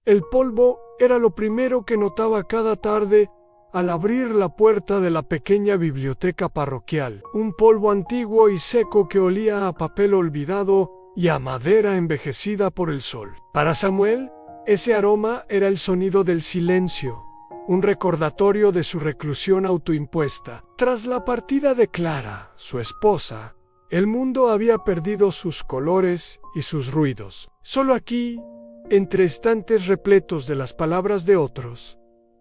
El polvo era lo primero que notaba cada tarde al abrir la puerta de la pequeña biblioteca parroquial. Un polvo antiguo y seco que olía a papel olvidado y a madera envejecida por el sol. Para Samuel, ese aroma era el sonido del silencio, un recordatorio de su reclusión autoimpuesta. Tras la partida de Clara, su esposa, el mundo había perdido sus colores y sus ruidos. Solo aquí, entre estantes repletos de las palabras de otros,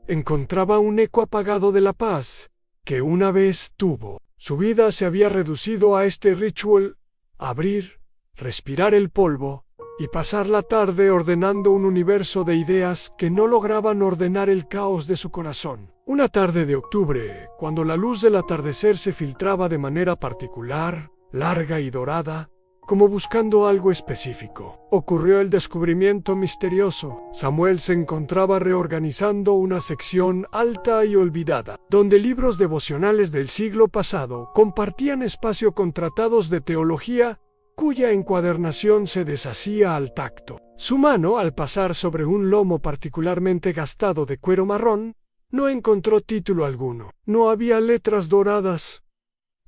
encontraba un eco apagado de la paz que una vez tuvo. Su vida se había reducido a este ritual: abrir, respirar el polvo y pasar la tarde ordenando un universo de ideas que no lograban ordenar el caos de su corazón. Una tarde de octubre, cuando la luz del atardecer se filtraba de manera particular, larga y dorada, como buscando algo específico, ocurrió el descubrimiento misterioso. Samuel se encontraba reorganizando una sección alta y olvidada, donde libros devocionales del siglo pasado compartían espacio con tratados de teología cuya encuadernación se deshacía al tacto. Su mano, al pasar sobre un lomo particularmente gastado de cuero marrón, no encontró título alguno. No había letras doradas,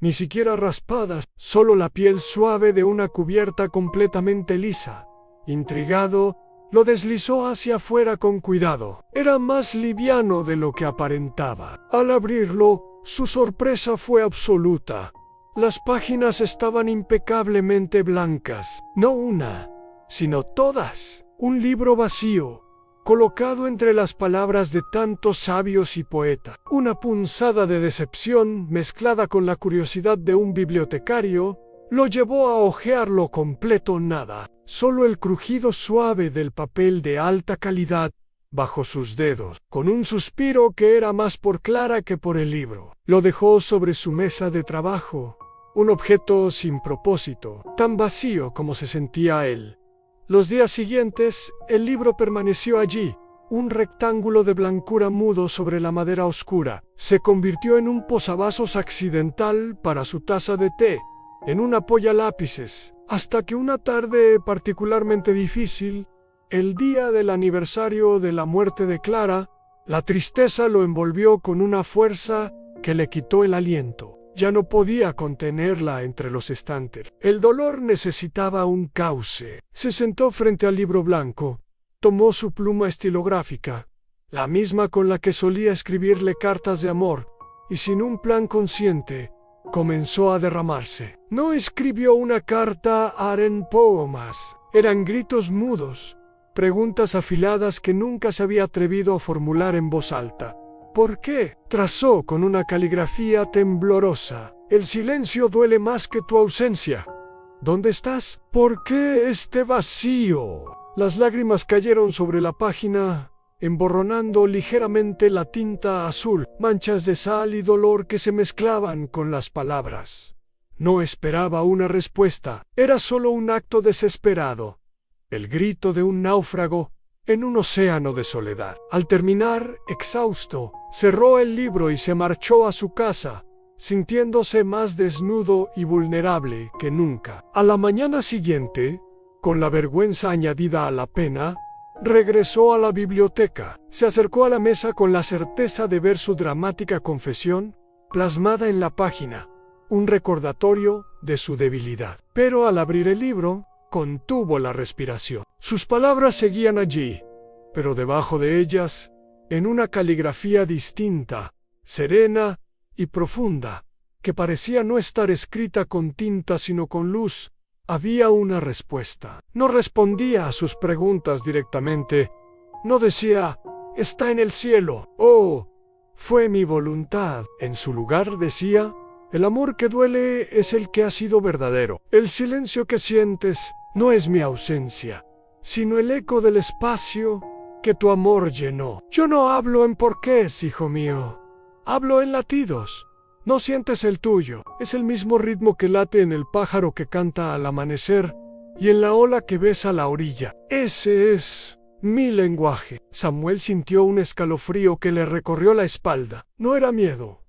ni siquiera raspadas, solo la piel suave de una cubierta completamente lisa. Intrigado, lo deslizó hacia afuera con cuidado. Era más liviano de lo que aparentaba. Al abrirlo, su sorpresa fue absoluta. Las páginas estaban impecablemente blancas. No una, sino todas. Un libro vacío, colocado entre las palabras de tantos sabios y poetas. Una punzada de decepción, mezclada con la curiosidad de un bibliotecario, lo llevó a hojearlo completo. Nada, solo el crujido suave del papel de alta calidad bajo sus dedos. Con un suspiro que era más por Clara que por el libro, lo dejó sobre su mesa de trabajo, un objeto sin propósito, tan vacío como se sentía él. Los días siguientes, el libro permaneció allí, un rectángulo de blancura mudo sobre la madera oscura. Se convirtió en un posavasos accidental para su taza de té, en un apoyalápices, hasta que una tarde particularmente difícil, el día del aniversario de la muerte de Clara, la tristeza lo envolvió con una fuerza que le quitó el aliento. Ya no podía contenerla entre los estantes. El dolor necesitaba un cauce. Se sentó frente al libro blanco, tomó su pluma estilográfica, la misma con la que solía escribirle cartas de amor, y sin un plan consciente, comenzó a derramarse. No escribió una carta, eran poemas, eran gritos mudos, preguntas afiladas que nunca se había atrevido a formular en voz alta. ¿Por qué? Trazó con una caligrafía temblorosa. El silencio duele más que tu ausencia. ¿Dónde estás? ¿Por qué este vacío? Las lágrimas cayeron sobre la página, emborronando ligeramente la tinta azul, manchas de sal y dolor que se mezclaban con las palabras. No esperaba una respuesta, era solo un acto desesperado, el grito de un náufrago en un océano de soledad. Al terminar, exhausto, cerró el libro y se marchó a su casa, sintiéndose más desnudo y vulnerable que nunca. A la mañana siguiente, con la vergüenza añadida a la pena, regresó a la biblioteca. Se acercó a la mesa con la certeza de ver su dramática confesión plasmada en la página, un recordatorio de su debilidad. Pero al abrir el libro, contuvo la respiración. Sus palabras seguían allí, pero debajo de ellas, en una caligrafía distinta, serena y profunda, que parecía no estar escrita con tinta sino con luz, había una respuesta. No respondía a sus preguntas directamente, no decía, «Está en el cielo», «Oh, fue mi voluntad». En su lugar decía, «El amor que duele es el que ha sido verdadero. El silencio que sientes no es mi ausencia, sino el eco del espacio que tu amor llenó. Yo no hablo en porqués, hijo mío. Hablo en latidos. No sientes el tuyo. Es el mismo ritmo que late en el pájaro que canta al amanecer y en la ola que besa la orilla. Ese es mi lenguaje». Samuel sintió un escalofrío que le recorrió la espalda. No era miedo,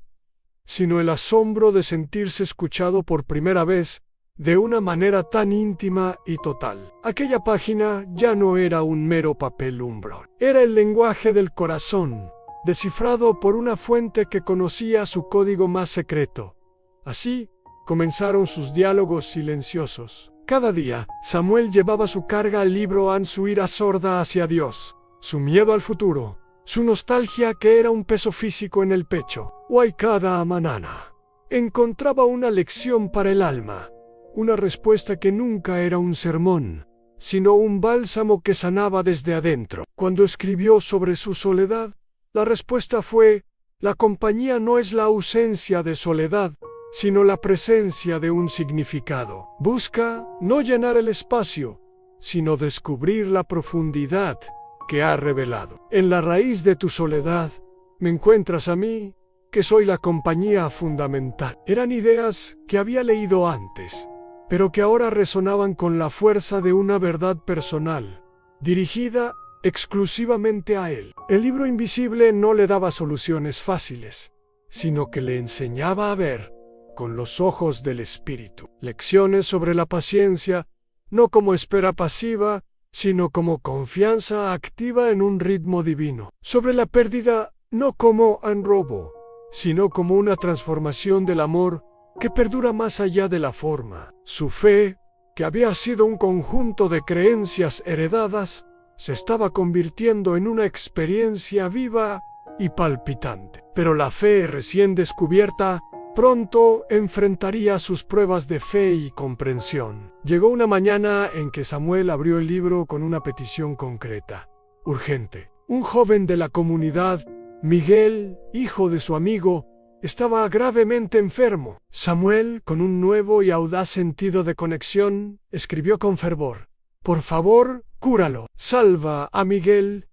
sino el asombro de sentirse escuchado por primera vez, de una manera tan íntima y total. Aquella página ya no era un mero papel umbrón. Era el lenguaje del corazón, descifrado por una fuente que conocía su código más secreto. Así comenzaron sus diálogos silenciosos. Cada día, Samuel llevaba su carga al libro en su ira sorda hacia Dios, su miedo al futuro, su nostalgia que era un peso físico en el pecho. Hoy cada mañana encontraba una lección para el alma, una respuesta que nunca era un sermón, sino un bálsamo que sanaba desde adentro. Cuando escribió sobre su soledad, la respuesta fue: la compañía no es la ausencia de soledad, sino la presencia de un significado. Busca no llenar el espacio, sino descubrir la profundidad que ha revelado. En la raíz de tu soledad, me encuentras a mí, que soy la compañía fundamental. Eran ideas que había leído antes, pero que ahora resonaban con la fuerza de una verdad personal, dirigida exclusivamente a él. El libro invisible no le daba soluciones fáciles, sino que le enseñaba a ver con los ojos del espíritu. Lecciones sobre la paciencia, no como espera pasiva, sino como confianza activa en un ritmo divino. Sobre la pérdida, no como un robo, sino como una transformación del amor que perdura más allá de la forma. Su fe, que había sido un conjunto de creencias heredadas, se estaba convirtiendo en una experiencia viva y palpitante. Pero la fe recién descubierta pronto enfrentaría sus pruebas de fe y comprensión. Llegó una mañana en que Samuel abrió el libro con una petición concreta, urgente. Un joven de la comunidad, Miguel, hijo de su amigo, estaba gravemente enfermo. Samuel, con un nuevo y audaz sentido de conexión, escribió con fervor: por favor, cúralo. Salva a Miguel,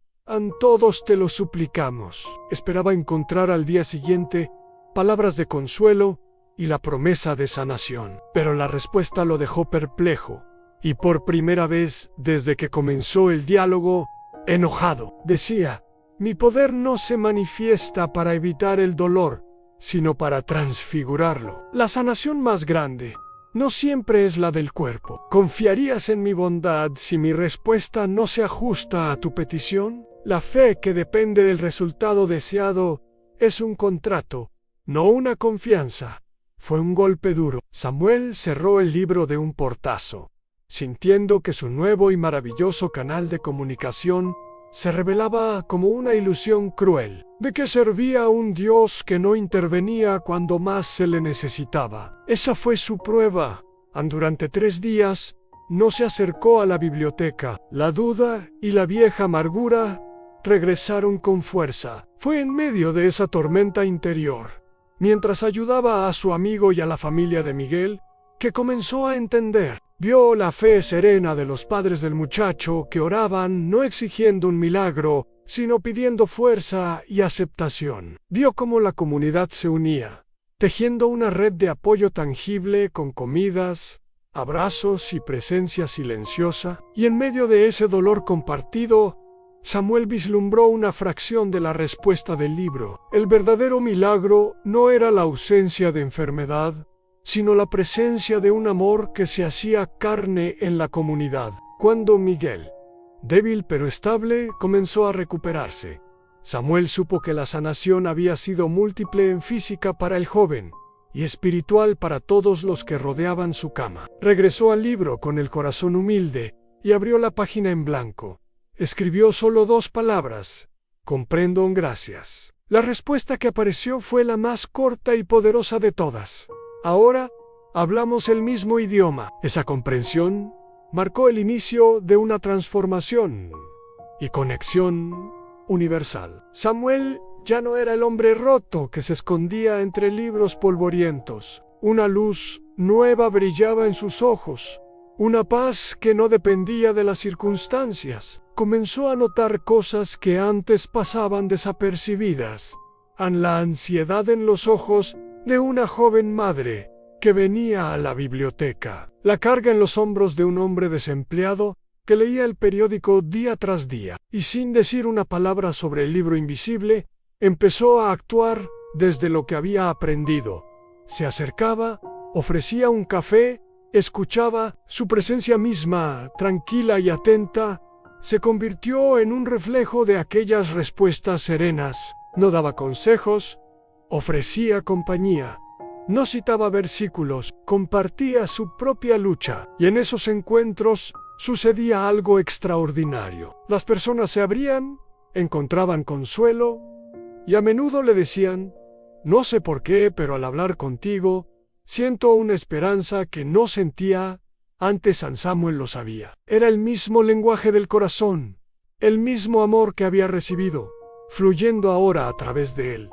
todos te lo suplicamos. Esperaba encontrar al día siguiente palabras de consuelo y la promesa de sanación. Pero la respuesta lo dejó perplejo, y por primera vez desde que comenzó el diálogo, enojado. Decía: mi poder no se manifiesta para evitar el dolor, sino para transfigurarlo. La sanación más grande no siempre es la del cuerpo. ¿Confiarías en mi bondad si mi respuesta no se ajusta a tu petición? La fe que depende del resultado deseado es un contrato, no una confianza. Fue un golpe duro. Samuel cerró el libro de un portazo, sintiendo que su nuevo y maravilloso canal de comunicación se revelaba como una ilusión cruel. ¿De qué servía un Dios que no intervenía cuando más se le necesitaba? Esa fue su prueba. Durante 3 días no se acercó a la biblioteca. La duda y la vieja amargura regresaron con fuerza. Fue en medio de esa tormenta interior, mientras ayudaba a su amigo y a la familia de Miguel, que comenzó a entender. Vio la fe serena de los padres del muchacho, que oraban no exigiendo un milagro, sino pidiendo fuerza y aceptación. Vio cómo la comunidad se unía, tejiendo una red de apoyo tangible con comidas, abrazos y presencia silenciosa. Y en medio de ese dolor compartido, Samuel vislumbró una fracción de la respuesta del libro. El verdadero milagro no era la ausencia de enfermedad, sino la presencia de un amor que se hacía carne en la comunidad. Cuando Miguel, débil pero estable, comenzó a recuperarse, Samuel supo que la sanación había sido múltiple en física para el joven y espiritual para todos los que rodeaban su cama. Regresó al libro con el corazón humilde y abrió la página en blanco. Escribió solo 2 palabras: comprendo, gracias. La respuesta que apareció fue la más corta y poderosa de todas. Ahora hablamos el mismo idioma. Esa comprensión marcó el inicio de una transformación y conexión universal. Samuel ya no era el hombre roto que se escondía entre libros polvorientos. Una luz nueva brillaba en sus ojos, una paz que no dependía de las circunstancias. Comenzó a notar cosas que antes pasaban desapercibidas. La ansiedad en los ojos de una joven madre que venía a la biblioteca. La carga en los hombros de un hombre desempleado que leía el periódico día tras día. Y sin decir una palabra sobre el libro invisible, empezó a actuar desde lo que había aprendido. Se acercaba, ofrecía un café Escuchaba, su presencia misma, tranquila y atenta, se convirtió en un reflejo de aquellas respuestas serenas. No daba consejos, ofrecía compañía. No citaba versículos, compartía su propia lucha, y en esos encuentros sucedía algo extraordinario. Las personas se abrían, encontraban consuelo, y a menudo le decían: no sé por qué, pero al hablar contigo, siento una esperanza que no sentía antes. San Samuel lo sabía. Era el mismo lenguaje del corazón, el mismo amor que había recibido, fluyendo ahora a través de él.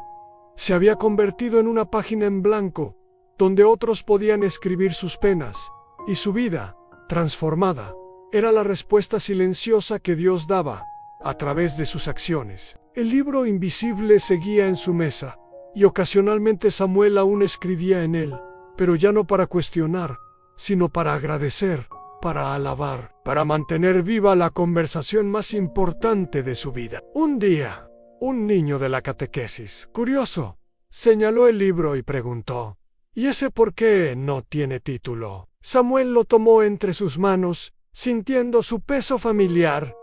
Se había convertido en una página en blanco, donde otros podían escribir sus penas, y su vida, transformada, era la respuesta silenciosa que Dios daba a través de sus acciones. El libro invisible seguía en su mesa, y ocasionalmente Samuel aún escribía en él, pero ya no para cuestionar, sino para agradecer, para alabar, para mantener viva la conversación más importante de su vida. Un día, un niño de la catequesis, curioso, señaló el libro y preguntó: ¿y ese por qué no tiene título? Samuel lo tomó entre sus manos, sintiendo su peso familiar,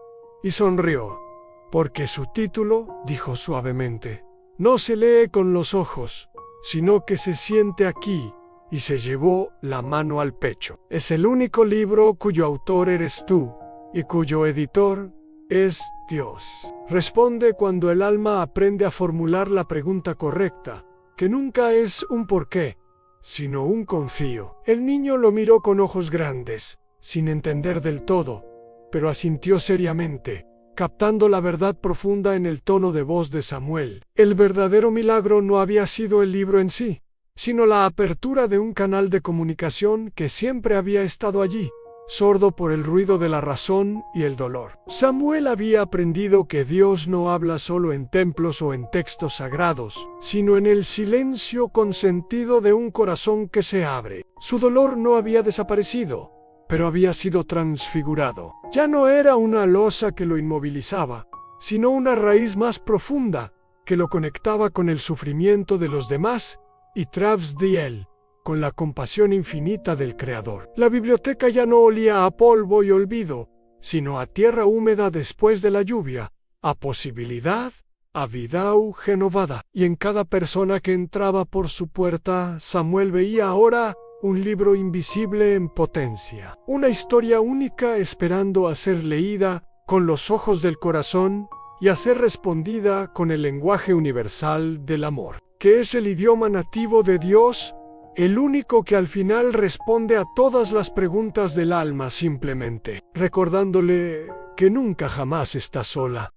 y sonrió. Porque su título, dijo suavemente, no se lee con los ojos, sino que se siente aquí, y se llevó la mano al pecho. Es el único libro cuyo autor eres tú, y cuyo editor es Dios. Responde cuando el alma aprende a formular la pregunta correcta, que nunca es un por qué, sino un confío. El niño lo miró con ojos grandes, sin entender del todo, pero asintió seriamente, captando la verdad profunda en el tono de voz de Samuel. El verdadero milagro no había sido el libro en sí, sino la apertura de un canal de comunicación que siempre había estado allí, sordo por el ruido de la razón y el dolor. Samuel había aprendido que Dios no habla solo en templos o en textos sagrados, sino en el silencio consentido de un corazón que se abre. Su dolor no había desaparecido, pero había sido transfigurado. Ya no era una losa que lo inmovilizaba, sino una raíz más profunda que lo conectaba con el sufrimiento de los demás y través de él, con la compasión infinita del Creador. La biblioteca ya no olía a polvo y olvido, sino a tierra húmeda después de la lluvia, a posibilidad, a vida renovada. Y en cada persona que entraba por su puerta, Samuel veía ahora un libro invisible en potencia, una historia única esperando a ser leída con los ojos del corazón y a ser respondida con el lenguaje universal del amor, que es el idioma nativo de Dios, el único que al final responde a todas las preguntas del alma simplemente, recordándole que nunca jamás está sola.